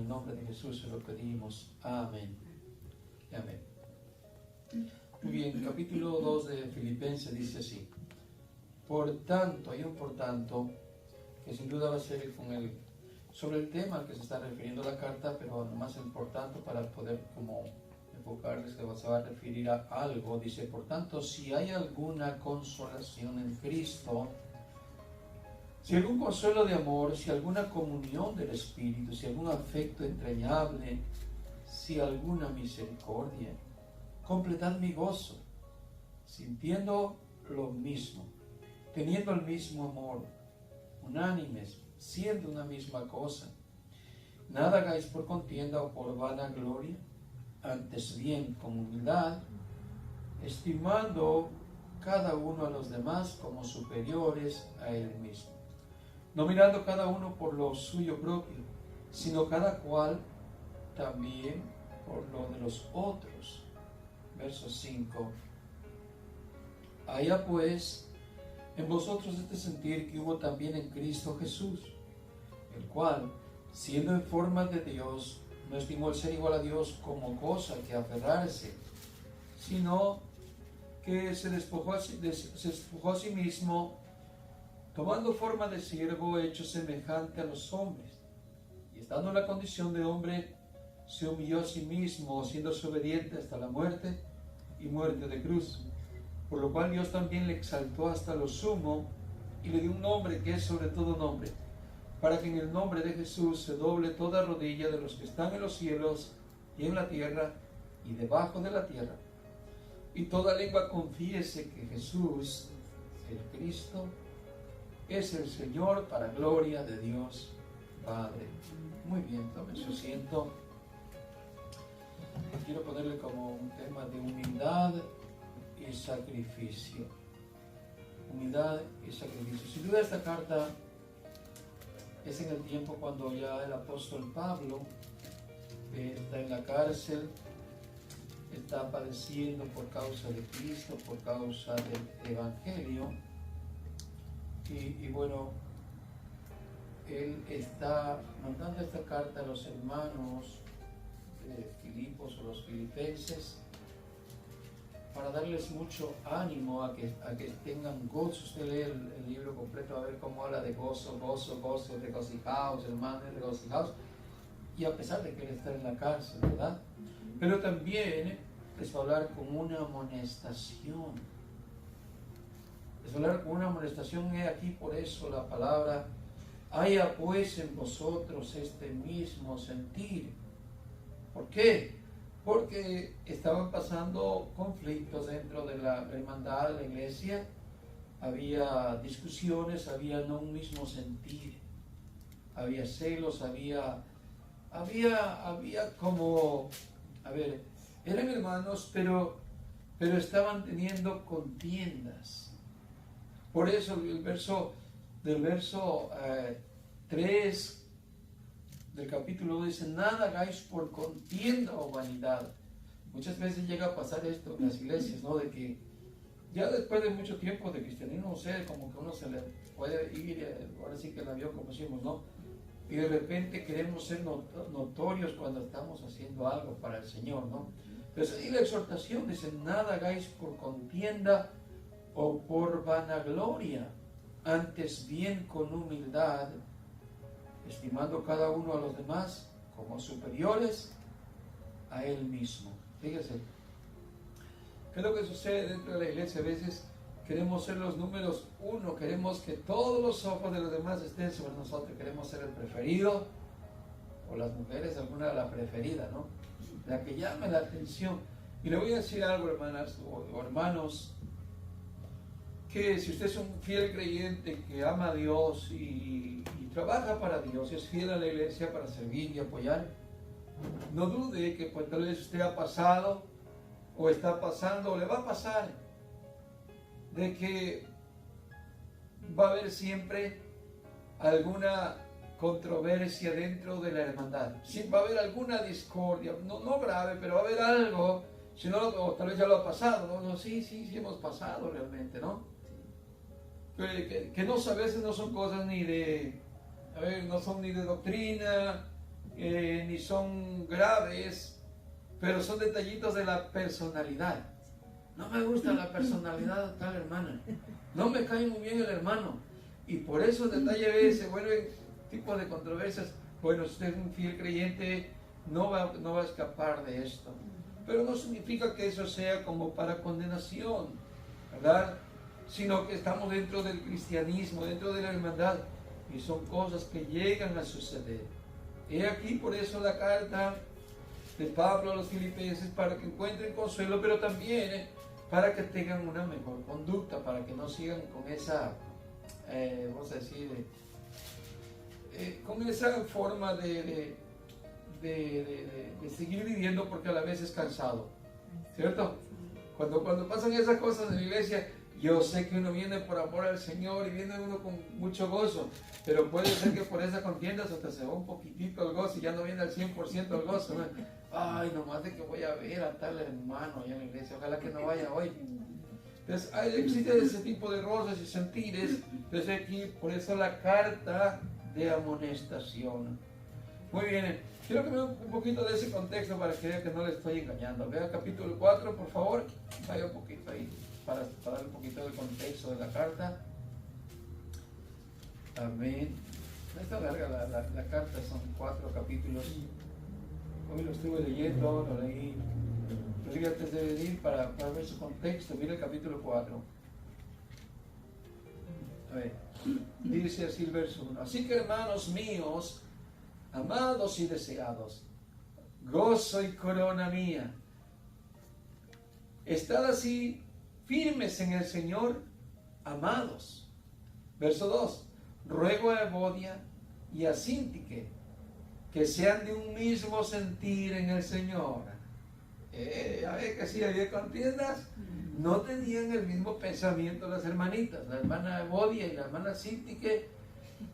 el nombre de Jesús se lo pedimos. Amén. Amén. Muy bien, capítulo 2 de Filipenses dice así. Por tanto, hay un por tanto, que sin duda va a ser sobre el tema al que se está refiriendo la carta, pero nomás el por tanto para poder como enfocarles que se va a referir a algo. Dice, por tanto, si hay alguna consolación en Cristo, si algún consuelo de amor, si alguna comunión del Espíritu, si algún afecto entrañable, si alguna misericordia, completad mi gozo, sintiendo lo mismo, teniendo el mismo amor, unánimes, siendo una misma cosa. Nada hagáis por contienda o por vanagloria, antes bien con humildad, estimando cada uno a los demás como superiores a él mismo, no mirando cada uno por lo suyo propio, sino cada cual también por lo de los otros. Verso 5. Haya pues en vosotros este sentir que hubo también en Cristo Jesús, el cual, siendo en forma de Dios, no estimó el ser igual a Dios como cosa que aferrarse, sino que se despojó a sí mismo, tomando forma de siervo, hecho semejante a los hombres, y estando en la condición de hombre, se humilló a sí mismo, siendo obediente hasta la muerte y muerte de cruz. Por lo cual Dios también le exaltó hasta lo sumo y le dio un nombre que es sobre todo nombre, para que en el nombre de Jesús se doble toda rodilla de los que están en los cielos y en la tierra y debajo de la tierra, y toda lengua confiese que Jesús, el Cristo, es el Señor, para gloria de Dios Padre. Muy bien, tomen su asiento. Quiero ponerle como un tema de humildad y sacrificio. Humildad y sacrificio. Sin duda esta carta es en el tiempo cuando ya el apóstol Pablo está en la cárcel, está padeciendo por causa de Cristo, por causa del Evangelio. Y bueno, él está mandando esta carta a los hermanos de Filipos o los filipenses para darles mucho ánimo a que tengan gozo. Usted lee el libro completo a ver cómo habla de gozo, regocijaos, hermanos, regocijaos. Y a pesar de que él está en la cárcel, ¿verdad? Pero también les va a hablar con una amonestación. Les va a hablar con una amonestación. He aquí por eso la palabra, haya pues en vosotros este mismo sentir. ¿Por qué? Porque estaban pasando conflictos dentro de la hermandad, de la iglesia. Había discusiones, había no un mismo sentir. Había celos, había como, eran hermanos, pero estaban teniendo contiendas. Por eso del verso 3 del capítulo 2 dice, nada hagáis por contienda o vanidad. Muchas veces llega a pasar esto en las iglesias, ¿no? De que ya después de mucho tiempo de cristianismo, como que uno se le puede ir, ahora sí que la vio como decimos, ¿no? Y de repente queremos ser notorios cuando estamos haciendo algo para el Señor, ¿no? Entonces ahí la exhortación dice, nada hagáis por contienda o por vanagloria, antes bien con humildad, estimando cada uno a los demás como superiores a él mismo. Fíjese, ¿qué es lo que sucede dentro de la iglesia? A veces queremos ser los números uno, queremos que todos los ojos de los demás estén sobre nosotros, queremos ser el preferido, o las mujeres, alguna la preferida, ¿no? La que llame la atención. Y le voy a decir algo, hermanas o hermanos, que si usted es un fiel creyente que ama a Dios y trabaja para Dios, y es fiel a la iglesia para servir y apoyar, no dude que pues tal vez usted ha pasado o está pasando o le va a pasar de que va a haber siempre alguna controversia dentro de la hermandad. Sí, va a haber alguna discordia, no grave, pero va a haber algo, si no, o tal vez ya lo ha pasado, ¿no? Sí hemos pasado realmente, ¿no? Que no, a veces no son cosas ni de, no son ni de doctrina, ni son graves, pero son detallitos de la personalidad. No me gusta la personalidad de tal hermana, no me cae muy bien el hermano, y por eso el detalle se vuelven tipo de controversias. Bueno, si usted es un fiel creyente, no va a escapar de esto, pero no significa que eso sea como para condenación, ¿verdad? Sino que estamos dentro del cristianismo, dentro de la hermandad, y son cosas que llegan a suceder. He aquí por eso la carta de Pablo a los filipenses, para que encuentren consuelo, pero también para que tengan una mejor conducta, para que no sigan con esa, vamos a decir, con esa forma de seguir viviendo, porque a la vez es cansado, ¿cierto? Cuando pasan esas cosas en la iglesia, yo sé que uno viene por amor al Señor y viene uno con mucho gozo, pero puede ser que por esa contienda hasta se va un poquitito el gozo y ya no viene al 100% el gozo, ¿no? Ay, nomás de que voy a ver a tal hermano allá en la iglesia, ojalá que no vaya hoy. Entonces existe ese tipo de rosas y sentires. Entonces aquí, por eso la carta de amonestación. Muy bien, quiero que vean un poquito de ese contexto para que vean que no le estoy engañando. Vean capítulo 4, por favor, vaya un poquito ahí para dar un poquito del contexto de la carta. Amén. No está larga la carta, son 4 capítulos. Hoy lo estuve leyendo, lo leí antes de venir para ver su contexto. Mira el capítulo 4. A ver, dice así el verso 1. Así que, hermanos míos, amados y deseados, gozo y corona mía, estad así firmes en el Señor, amados. Verso 2. Ruego a Evodia y a Síntique que sean de un mismo sentir en el Señor. A ver que si había contiendas, no tenían el mismo pensamiento las hermanitas. La hermana Evodia y la hermana Síntique,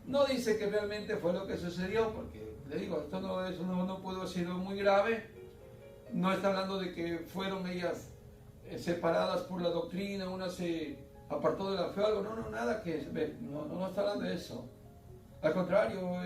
no dice que realmente fue lo que sucedió, porque le digo, esto no pudo haber sido muy grave. No está hablando de que fueron ellas separadas por la doctrina, una se apartó de la fe o algo. No, nada que ver, no está hablando de eso. Al contrario,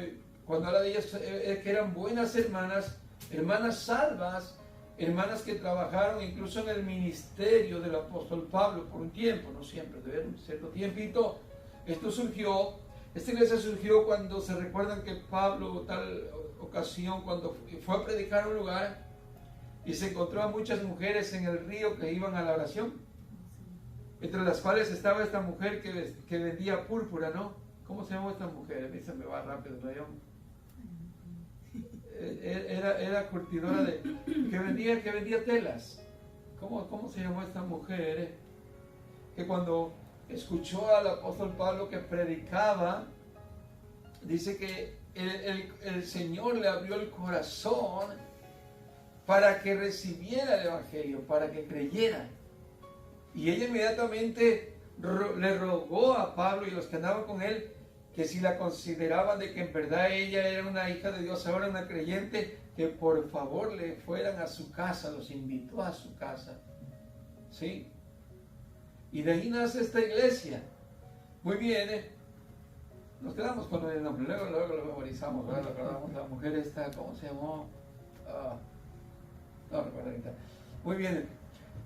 cuando habla de ellas, que eran buenas hermanas, hermanas salvas, hermanas que trabajaron incluso en el ministerio del apóstol Pablo por un tiempo, no siempre, de un cierto tiempito. Esta iglesia surgió cuando se recuerdan que Pablo, tal ocasión, cuando fue a predicar a un lugar y se encontró a muchas mujeres en el río que iban a la oración, entre las cuales estaba esta mujer que vendía púrpura, ¿no? ¿Cómo se llamó esta mujer? A mí se me va rápido, ¿no? Era curtidora que vendía telas. ¿Cómo se llamó esta mujer? Que cuando escuchó al apóstol Pablo que predicaba, dice que el Señor le abrió el corazón para que recibiera el evangelio, para que creyera. Y ella inmediatamente le rogó a Pablo y los que andaban con él que si la consideraban de que en verdad ella era una hija de Dios, ahora una creyente, que por favor le fueran a su casa, los invitó a su casa. ¿Sí? Y de ahí nace esta iglesia. Muy bien, nos quedamos con el nombre, luego lo memorizamos, ¿verdad? Recordamos la mujer esta, ¿cómo se llamó? No recuerdo ahorita. Muy bien,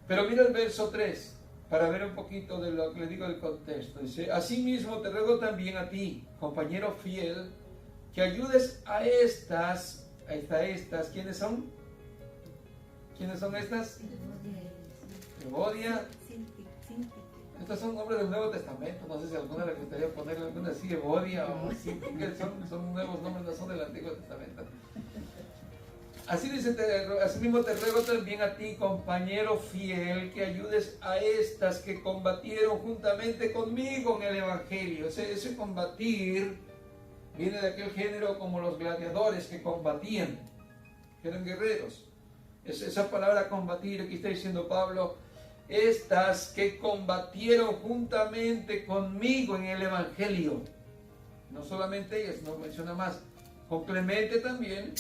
pero mira el verso 3. Para ver un poquito de lo que le digo del contexto. Dice, asimismo te ruego también a ti, compañero fiel, que ayudes a estas, ¿quiénes son? ¿Quiénes son estas? Evodia. Estos son nombres del Nuevo Testamento, no sé si alguna le gustaría ponerle alguna así, Evodia o así, son nuevos nombres, no son del Antiguo Testamento. Así dice, asimismo te ruego también a ti, compañero fiel, que ayudes a estas que combatieron juntamente conmigo en el Evangelio. Ese combatir viene de aquel género como los gladiadores que combatían, que eran guerreros. Esa palabra combatir, aquí está diciendo Pablo, estas que combatieron juntamente conmigo en el Evangelio. No solamente ellas, no menciona más, con Clemente también,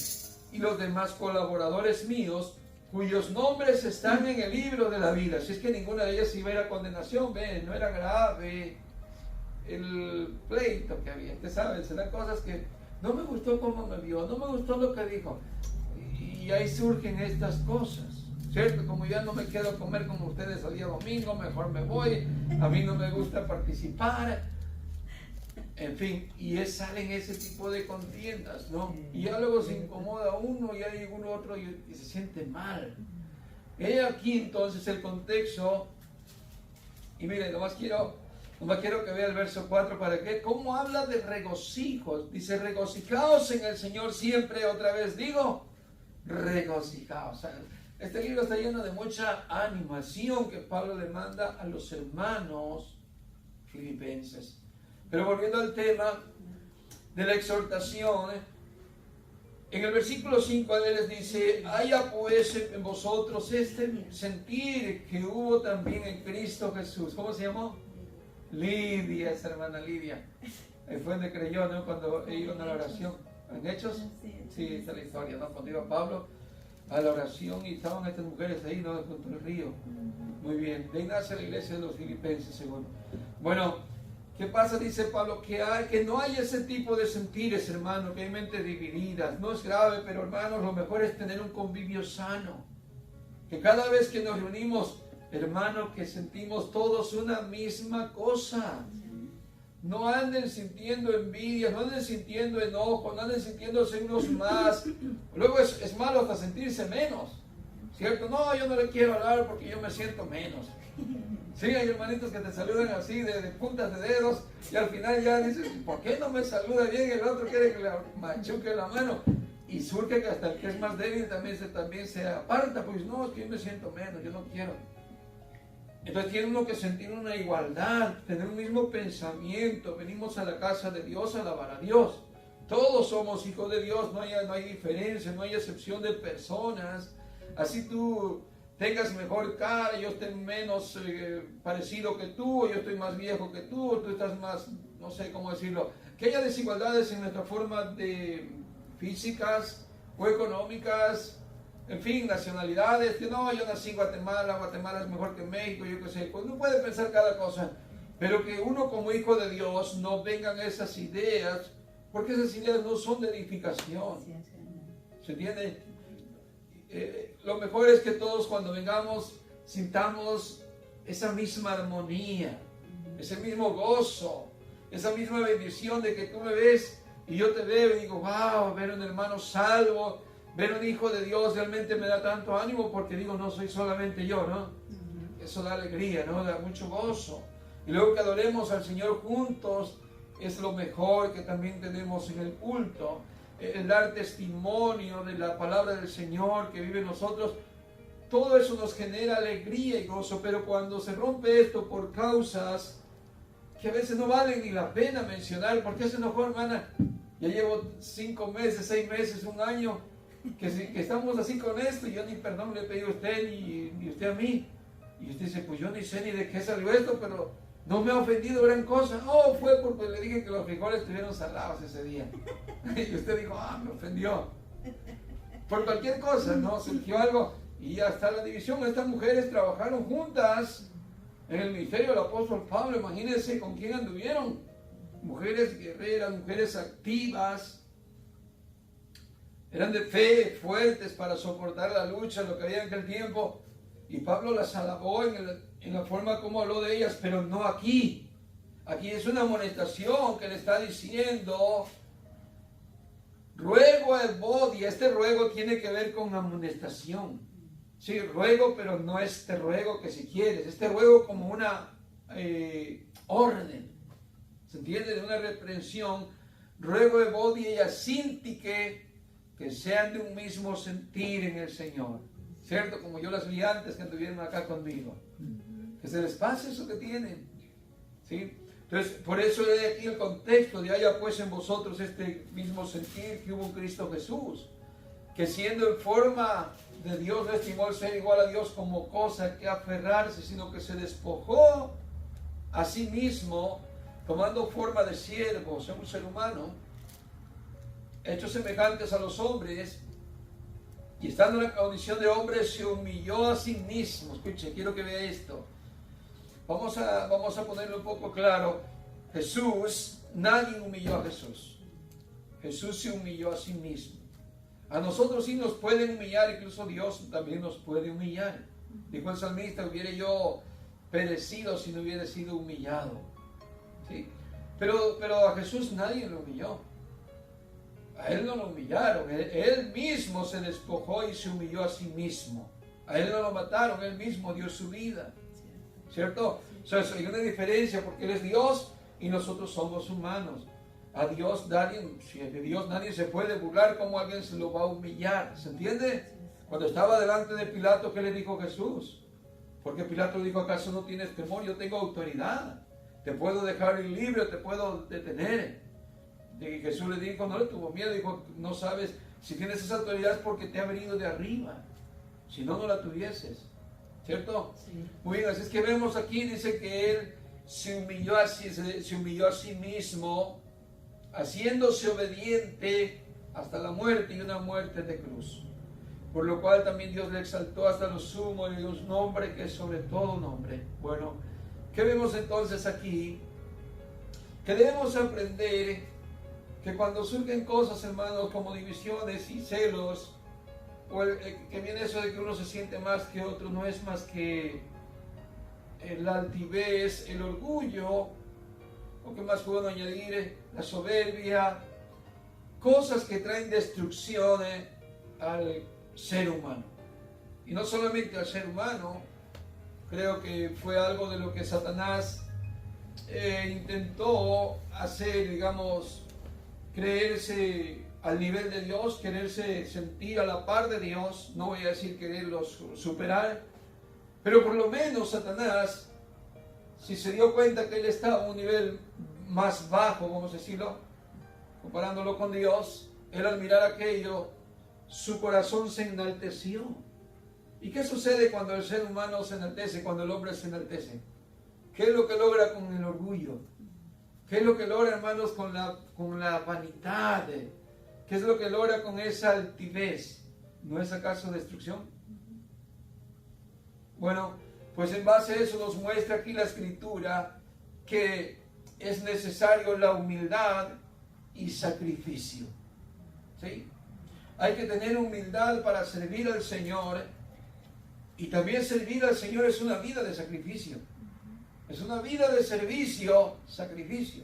y los demás colaboradores míos, cuyos nombres están en el libro de la vida. Si es que ninguna de ellas iba a ir a condenación, no era grave el pleito que había. Usted sabe, serán cosas que no me gustó cómo me vio, no me gustó lo que dijo. Y ahí surgen estas cosas, ¿cierto? Como ya no me quedo comer como ustedes el día domingo, mejor me voy, a mí no me gusta participar. En fin, y salen ese tipo de contiendas, ¿no? Y ya luego se incomoda uno y hay uno otro y se siente mal. He aquí entonces el contexto, y miren, nomás quiero que vea el verso 4 para que, ¿cómo habla de regocijos? Dice, regocijaos en el Señor siempre, otra vez digo, regocijaos. O sea, este libro está lleno de mucha animación que Pablo le manda a los hermanos filipenses. Pero volviendo al tema de la exhortación, en el versículo 5 él les dice, haya pues en vosotros este sentir que hubo también en Cristo Jesús. ¿Cómo se llamó? Lidia, esa hermana Lidia. Fue donde creyó, ¿no? Cuando iban a la oración. ¿En Hechos? Sí, esa es la historia, ¿no? Cuando iba Pablo a la oración y estaban estas mujeres ahí, ¿no? Junto al río. Muy bien. De ahí nace la iglesia de los filipenses, según. Bueno, ¿qué pasa? Dice Pablo, que no hay ese tipo de sentires, hermano, que hay mentes divididas. No es grave, pero hermanos, lo mejor es tener un convivio sano. Que cada vez que nos reunimos, hermano, que sentimos todos una misma cosa. No anden sintiendo envidia, no anden sintiendo enojo, no anden sintiéndose unos más. Luego es malo hasta sentirse menos, ¿cierto? No, yo no le quiero hablar porque yo me siento menos. Sí, hay hermanitos que te saludan así de puntas de dedos y al final ya dices, ¿por qué no me saluda bien? El otro quiere que le machuque la mano. Y surge que hasta el que es más débil también se aparta, pues no, es que yo me siento menos, yo no quiero. Entonces tiene uno que sentir una igualdad, tener un mismo pensamiento. Venimos a la casa de Dios a alabar a Dios. Todos somos hijos de Dios, no hay diferencia, no hay excepción de personas. Así tú tengas mejor cara, yo esté menos parecido que tú, yo estoy más viejo que tú estás más, no sé cómo decirlo. Que haya desigualdades en nuestra forma de físicas o económicas, en fin, nacionalidades, que no, yo nací en Guatemala, Guatemala es mejor que México, yo qué sé, pues uno puede pensar cada cosa, pero que uno como hijo de Dios no vengan esas ideas, porque esas ideas no son de edificación. ¿Se entiende? Lo mejor es que todos cuando vengamos sintamos esa misma armonía, ese mismo gozo, esa misma bendición de que tú me ves y yo te veo y digo, wow, ver un hermano salvo, ver un hijo de Dios realmente me da tanto ánimo porque digo, no soy solamente yo, ¿no? Eso da alegría, ¿no? Da mucho gozo. Y luego que adoremos al Señor juntos es lo mejor que también tenemos en el culto. El dar testimonio de la palabra del Señor que vive en nosotros, todo eso nos genera alegría y gozo, pero cuando se rompe esto por causas que a veces no valen ni la pena mencionar, porque se enojó, hermana, ya llevo 5 meses, 6 meses, 1 año, que estamos así con esto, y yo ni perdón le he pedido a usted, ni usted a mí, y usted dice, pues yo ni sé ni de qué salió esto, pero no me ha ofendido gran cosa. Oh, fue porque le dije que los frijoles estuvieron salados ese día. Y usted dijo, me ofendió. Por cualquier cosa, ¿no? Surgió algo y ya está la división. Estas mujeres trabajaron juntas en el ministerio del apóstol Pablo. Imagínense con quién anduvieron. Mujeres guerreras, mujeres activas. Eran de fe, fuertes para soportar la lucha, lo que había en aquel tiempo. Y Pablo las alabó en la forma como habló de ellas, pero no aquí. Aquí es una amonestación que le está diciendo, ruego a Evodia. Este ruego tiene que ver con amonestación. Sí, ruego, pero no este ruego que si quieres. Este ruego como una orden. ¿Se entiende? De una reprensión. Ruego a Evodia y a Síntique que sean de un mismo sentir en el Señor. ¿Cierto? Como yo las vi antes que estuvieron acá conmigo. Que se les pase eso que tienen. ¿Sí? Entonces, por eso hay aquí el contexto de haya pues en vosotros este mismo sentir que hubo en Cristo Jesús. Que siendo en forma de Dios, no estimó el ser igual a Dios como cosa que aferrarse, sino que se despojó a sí mismo, tomando forma de siervo, ser un ser humano, hechos semejantes a los hombres, y estando en la condición de hombre, se humilló a sí mismo. Escuche, quiero que vea esto. Vamos a ponerlo un poco claro. Jesús, nadie humilló a Jesús. Jesús se humilló a sí mismo. A nosotros sí nos pueden humillar, incluso Dios también nos puede humillar. Dijo el salmista, hubiera yo perecido si no hubiera sido humillado. ¿Sí? Pero a Jesús nadie lo humilló. A Él no lo humillaron. Él mismo se despojó y se humilló a sí mismo. A Él no lo mataron, Él mismo dio su vida. ¿Cierto? O sea, hay una diferencia porque Él es Dios y nosotros somos humanos. A Dios si de Dios nadie se puede burlar, como alguien se lo va a humillar. ¿Se entiende? Cuando estaba delante de Pilato, ¿qué le dijo Jesús? Porque Pilato dijo, ¿acaso no tienes temor? Yo tengo autoridad. Te puedo dejar libre, te puedo detener. Y Jesús le dijo, no le tuvo miedo. Dijo, no sabes, si tienes esa autoridad es porque te ha venido de arriba. Si no, no la tuvieses. ¿Cierto? Sí. Muy bien, así es que vemos aquí, dice que Él se humilló a sí mismo, haciéndose obediente hasta la muerte y una muerte de cruz. Por lo cual también Dios le exaltó hasta lo sumo y le dio un nombre que es sobre todo nombre. Bueno, ¿qué vemos entonces aquí? Que debemos aprender que cuando surgen cosas, hermanos, como divisiones y celos, o que viene eso de que uno se siente más que otro, no es más que la altivez, el orgullo, o que más puedo añadir, la soberbia, cosas que traen destrucción al ser humano. Y no solamente al ser humano, creo que fue algo de lo que Satanás intentó hacer, digamos, creerse al nivel de Dios, quererse sentir a la par de Dios, no voy a decir quererlos superar, pero por lo menos Satanás, si se dio cuenta que él estaba a un nivel más bajo, vamos a decirlo, comparándolo con Dios, él al mirar aquello, su corazón se enalteció. ¿Y qué sucede cuando el ser humano se enaltece, cuando el hombre se enaltece? ¿Qué es lo que logra con el orgullo? ¿Qué es lo que logra, hermanos, con la vanidad? ¿Qué es lo que logra con esa altivez? ¿No es acaso destrucción? Bueno, pues en base a eso nos muestra aquí la Escritura que es necesario la humildad y sacrificio. ¿Sí? Hay que tener humildad para servir al Señor, y también servir al Señor es una vida de sacrificio. Es una vida de servicio, sacrificio.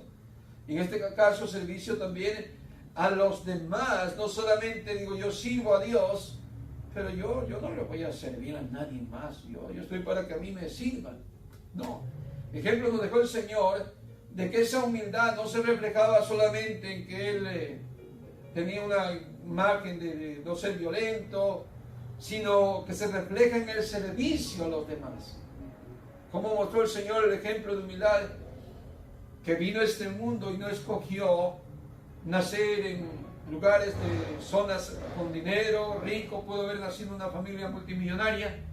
Y en este caso, servicio también a los demás. No solamente digo yo sirvo a Dios, pero yo no le voy a servir a nadie más. Yo estoy para que a mí me sirvan. No. Ejemplo nos dejó el Señor de que esa humildad no se reflejaba solamente en que Él tenía una imagen de no ser violento, sino que se refleja en el servicio a los demás. Como mostró el Señor el ejemplo de humildad, que vino a este mundo y no escogió nacer en lugares de zonas con dinero, rico, pudo haber nacido en una familia multimillonaria,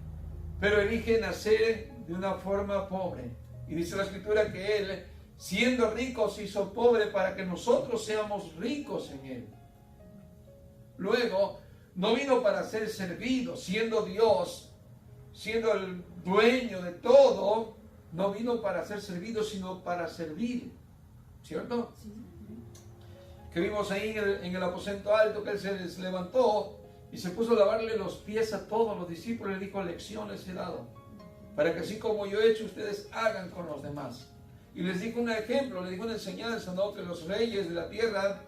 pero elige nacer de una forma pobre. Y dice la Escritura que Él, siendo rico, se hizo pobre para que nosotros seamos ricos en Él. Luego, no vino para ser servido, siendo Dios, siendo el dueño de todo, no vino para ser servido, sino para servir. ¿Cierto? Sí. Que vimos ahí en el aposento alto, que Él se les levantó y se puso a lavarle los pies a todos los discípulos. Le dijo, lecciones he dado, para que así como yo he hecho, ustedes hagan con los demás. Y les dijo un ejemplo, les dijo una enseñanza, ¿no? Que los reyes de la tierra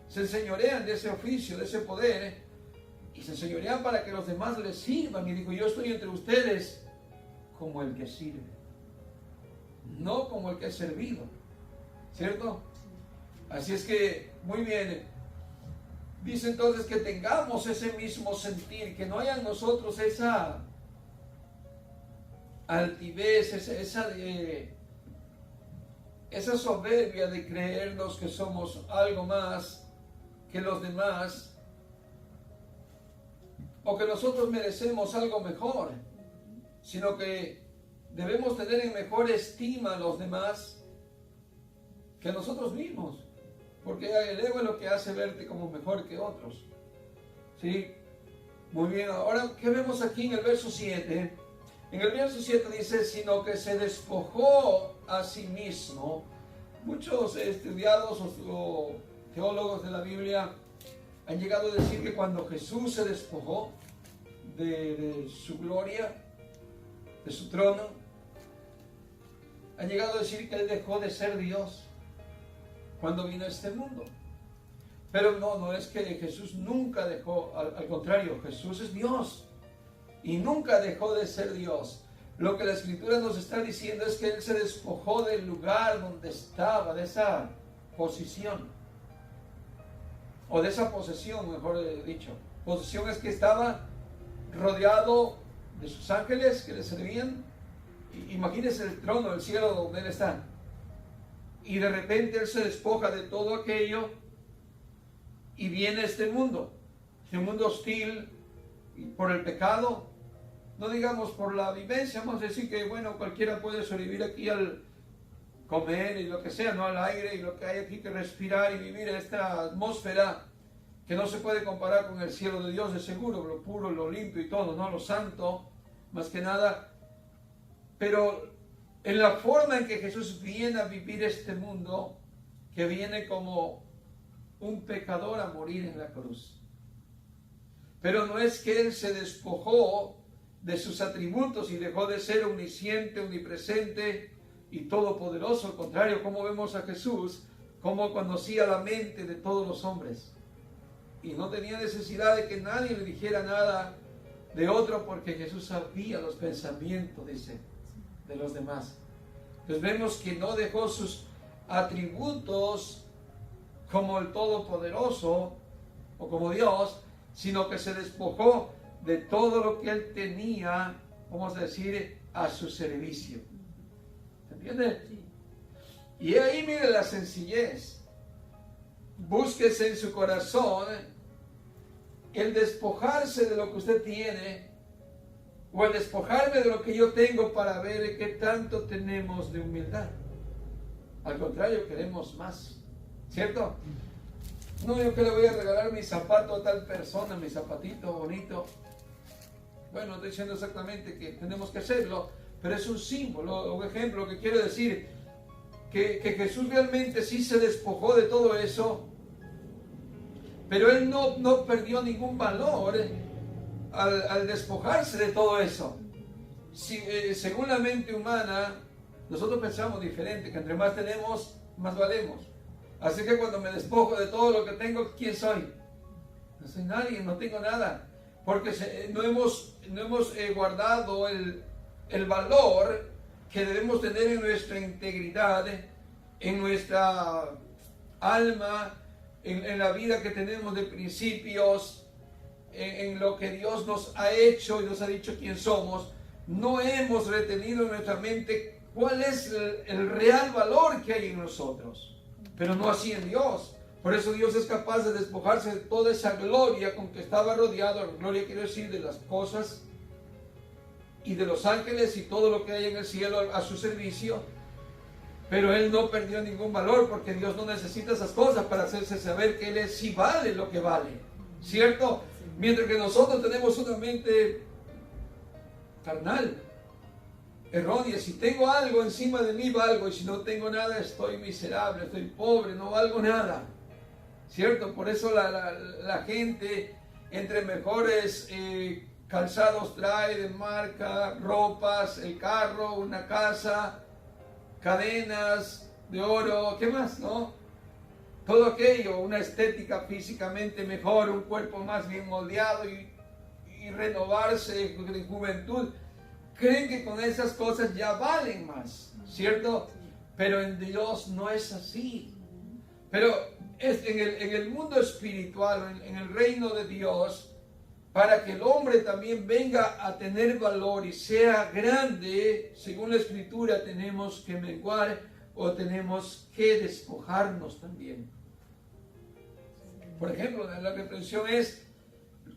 se enseñorean de ese oficio, de ese poder, y se enseñorean para que los demás les sirvan. Y dijo, yo estoy entre ustedes como el que sirve, no como el que es servido. ¿Cierto? Así es que, muy bien, dice entonces que tengamos ese mismo sentir, que no haya en nosotros esa altivez, esa soberbia de creernos que somos algo más que los demás, o que nosotros merecemos algo mejor, sino que debemos tener en mejor estima a los demás que nosotros mismos, porque el ego es lo que hace verte como mejor que otros. ¿Sí? Muy bien, ahora, ¿qué vemos aquí en el verso 7? En el verso 7 dice, sino que se despojó a sí mismo. Muchos estudiados o teólogos de la Biblia han llegado a decir que cuando Jesús se despojó de su gloria, de su trono, han llegado a decir que Él dejó de ser Dios cuando vino a este mundo. Pero no es que Jesús nunca dejó, al contrario, Jesús es Dios y nunca dejó de ser Dios. Lo que la Escritura nos está diciendo es que Él se despojó del lugar donde estaba, de esa posición, o de esa posesión, mejor dicho. Posesión es que estaba rodeado de sus ángeles que le servían. Imagínense el trono del cielo donde Él está. Y de repente Él se despoja de todo aquello y viene a este mundo hostil por el pecado. No digamos por la vivencia, vamos a decir que bueno, cualquiera puede sobrevivir aquí al comer y lo que sea, no al aire y lo que hay aquí que respirar y vivir en esta atmósfera que no se puede comparar con el cielo de Dios, de seguro, lo puro, lo limpio y todo, ¿no? Lo santo, más que nada. Pero en la forma en que Jesús viene a vivir este mundo, que viene como un pecador a morir en la cruz. Pero no es que Él se despojó de sus atributos y dejó de ser omnisciente, omnipresente y todopoderoso. Al contrario, como vemos a Jesús, como conocía la mente de todos los hombres. Y no tenía necesidad de que nadie le dijera nada de otro, porque Jesús sabía los pensamientos, dice, de los demás. Entonces vemos que no dejó sus atributos como el Todopoderoso o como Dios, sino que se despojó de todo lo que Él tenía, vamos a decir, a su servicio. ¿Entiende? Sí. Y ahí mire la sencillez. Búsquese en su corazón el despojarse de lo que usted tiene, o el despojarme de lo que yo tengo, para ver qué tanto tenemos de humildad. Al contrario, queremos más, ¿cierto? No, yo que le voy a regalar mi zapato a tal persona, mi zapatito bonito. Bueno, estoy diciendo exactamente que tenemos que hacerlo, pero es un símbolo, un ejemplo que quiero decir que Jesús realmente sí se despojó de todo eso, pero Él no perdió ningún valor al despojarse de todo eso. Según la mente humana, nosotros pensamos diferente, que entre más tenemos, más valemos. Así que cuando me despojo de todo lo que tengo, ¿quién soy? No soy nadie, no tengo nada. Porque no hemos guardado el valor que debemos tener en nuestra integridad, en nuestra alma, en la vida que tenemos de principios, en lo que Dios nos ha hecho y nos ha dicho quién somos. No hemos retenido en nuestra mente cuál es el real valor que hay en nosotros, pero no así en Dios. Por eso Dios es capaz de despojarse de toda esa gloria con que estaba rodeado. Gloria quiere decir de las cosas y de los ángeles y todo lo que hay en el cielo a su servicio. Pero Él no perdió ningún valor, porque Dios no necesita esas cosas para hacerse saber que Él sí vale lo que vale, ¿cierto? Mientras que nosotros tenemos una mente carnal, errónea. Si tengo algo encima de mí, valgo, y si no tengo nada, estoy miserable, estoy pobre, no valgo nada, ¿cierto? Por eso la gente, entre mejores calzados trae de marca, ropas, el carro, una casa, cadenas de oro, ¿qué más, no? Todo aquello, una estética físicamente mejor, un cuerpo más bien moldeado y renovarse en juventud. Creen que con esas cosas ya valen más, ¿cierto? Pero en Dios no es así. Pero en el mundo espiritual, en el reino de Dios, para que el hombre también venga a tener valor y sea grande, según la Escritura, tenemos que menguar o tenemos que despojarnos también. Por ejemplo, la reprensión es,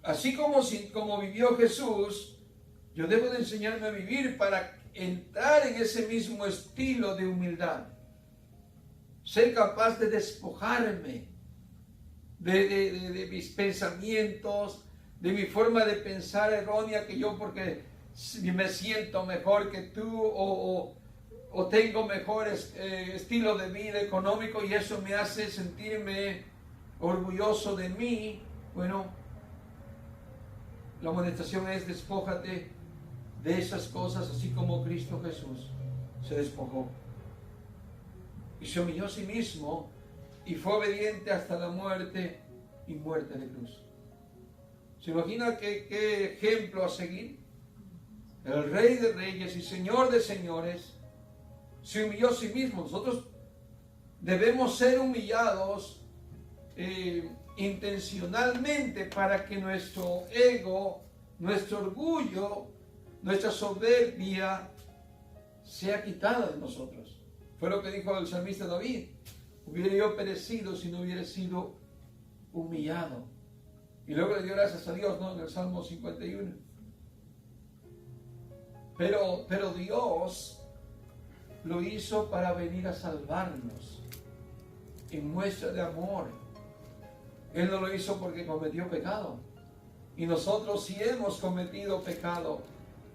así como vivió Jesús, yo debo de enseñarme a vivir para entrar en ese mismo estilo de humildad. Ser capaz de despojarme de mis pensamientos, de mi forma de pensar errónea, que yo porque me siento mejor que tú o tengo mejor estilo de vida económico y eso me hace sentirme orgulloso de mí, bueno, la amonestación es: despójate de esas cosas, así como Cristo Jesús se despojó y se humilló a sí mismo y fue obediente hasta la muerte y muerte de cruz. ¿Se imagina qué ejemplo a seguir? El Rey de Reyes y Señor de Señores se humilló a sí mismo. Nosotros debemos ser humillados intencionalmente para que nuestro ego, nuestro orgullo, nuestra soberbia sea quitada de nosotros. Fue lo que dijo el salmista David: hubiera yo perecido si no hubiera sido humillado. Y luego le dio gracias a Dios, ¿no? En el Salmo 51. Pero Dios lo hizo para venir a salvarnos en muestra de amor. Él no lo hizo porque cometió pecado. Y nosotros, si hemos cometido pecado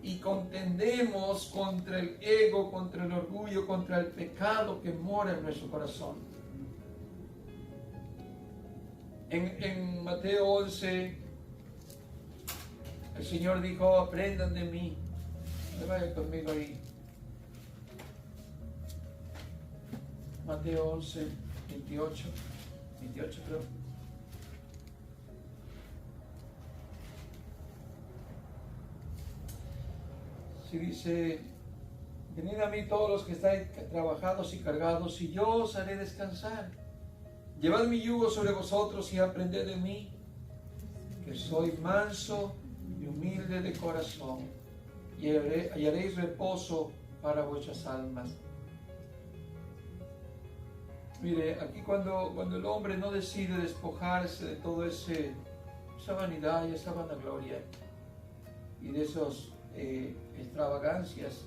y contendemos contra el ego, contra el orgullo, contra el pecado que mora en nuestro corazón. En Mateo 11, el Señor dijo: aprendan de mí. Vaya conmigo ahí. Mateo 11, 28 creo. Si dice: venid a mí todos los que estáis trabajados y cargados, y yo os haré descansar. Llevad mi yugo sobre vosotros y aprended de mí, que soy manso y humilde de corazón, y hallaréis reposo para vuestras almas. Mire, aquí cuando el hombre no decide despojarse de todo esa vanidad y esa vanagloria y de esas extravagancias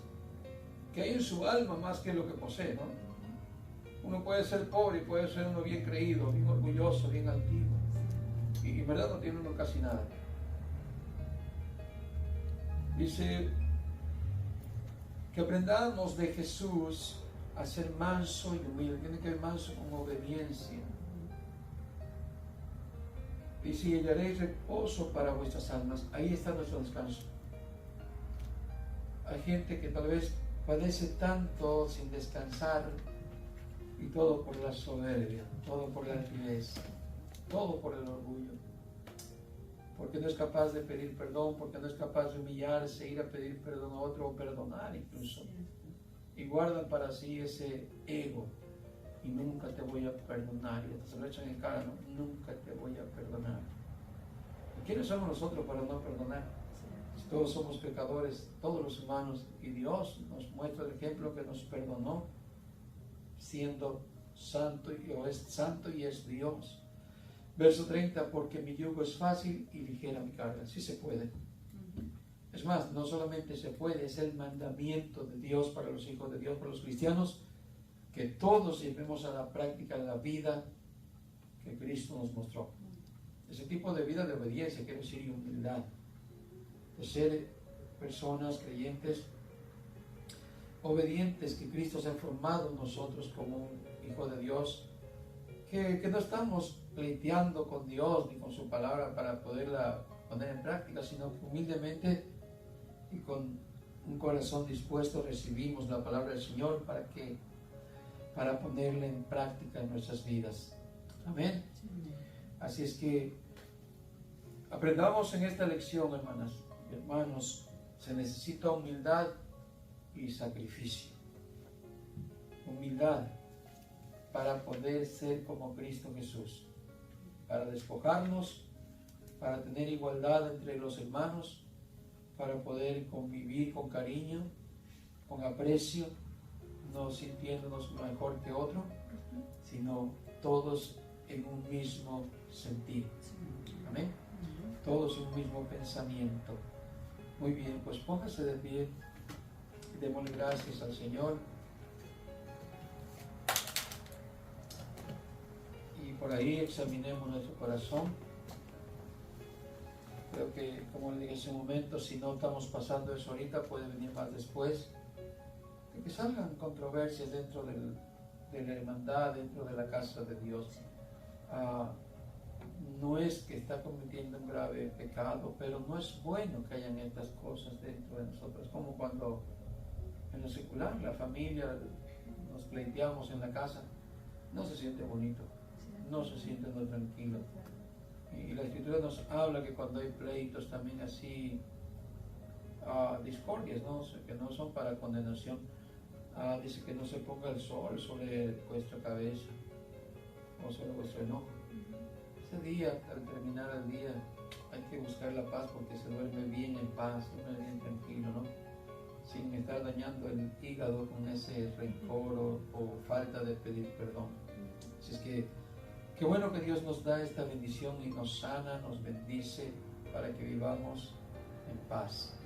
que hay en su alma más que lo que posee, ¿no? Uno puede ser pobre y puede ser uno bien creído, bien orgulloso, bien altivo, y en verdad no tiene uno casi nada. Dice que aprendamos de Jesús a ser manso y humilde. Tiene que ver manso con obediencia. Dice: y hallaréis reposo para vuestras almas. Ahí está nuestro descanso. Hay gente que tal vez padece tanto sin descansar, y todo por la soberbia, todo por la altivez, todo por el orgullo, porque no es capaz de pedir perdón, porque no es capaz de humillarse, ir a pedir perdón a otro o perdonar incluso, y guardan para sí ese ego: y nunca te voy a perdonar, y se lo echan en cara, ¿no? Nunca te voy a perdonar. ¿Y quiénes somos nosotros para no perdonar? Todos somos pecadores, todos los humanos, y Dios nos muestra el ejemplo que nos perdonó siendo santo, o es santo y es Dios. Verso 30: porque mi yugo es fácil y ligera mi carga. Sí se puede. Es más, no solamente se puede, es el mandamiento de Dios para los hijos de Dios, para los cristianos, que todos llevemos a la práctica la vida que Cristo nos mostró. Ese tipo de vida de obediencia, quiere decir humildad, de ser personas creyentes obedientes, que Cristo se ha formado en nosotros como un hijo de Dios, que no estamos pleiteando con Dios ni con su palabra para poderla poner en práctica, sino que humildemente y con un corazón dispuesto recibimos la palabra del Señor para ponerla en práctica en nuestras vidas. Amén. Así es que aprendamos en esta lección, hermanas y hermanos, se necesita humildad y sacrificio. Humildad para poder ser como Cristo Jesús, para despojarnos, para tener igualdad entre los hermanos, para poder convivir con cariño, con aprecio, no sintiéndonos mejor que otro, sino todos en un mismo sentido. Amén. Todos en un mismo pensamiento. Muy bien, pues póngase de pie. Démosle gracias al Señor. Y por ahí examinemos nuestro corazón. Creo que, como le dije hace un momento, si no estamos pasando eso ahorita, puede venir más después. Que salgan controversias dentro de la hermandad, dentro de la casa de Dios. no es que está cometiendo un grave pecado, pero no es bueno que hayan estas cosas dentro de nosotros, como cuando en lo secular, la familia, nos pleiteamos en la casa, no se siente bonito, no se siente uno tranquilo. Y la Escritura nos habla que cuando hay pleitos también así, discordias, ¿no? O sea, que no son para condenación, dice que no se ponga el sol sobre vuestra cabeza o sobre vuestro enojo. Ese día, al terminar el día, hay que buscar la paz porque se duerme bien en paz, se duerme bien tranquilo, ¿no? Sin estar dañando el hígado con ese rencor o falta de pedir perdón. Así es que qué bueno que Dios nos da esta bendición y nos sana, nos bendice para que vivamos en paz.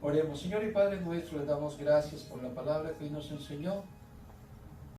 Oremos. Señor y Padre nuestro, le damos gracias por la palabra que hoy nos enseñó.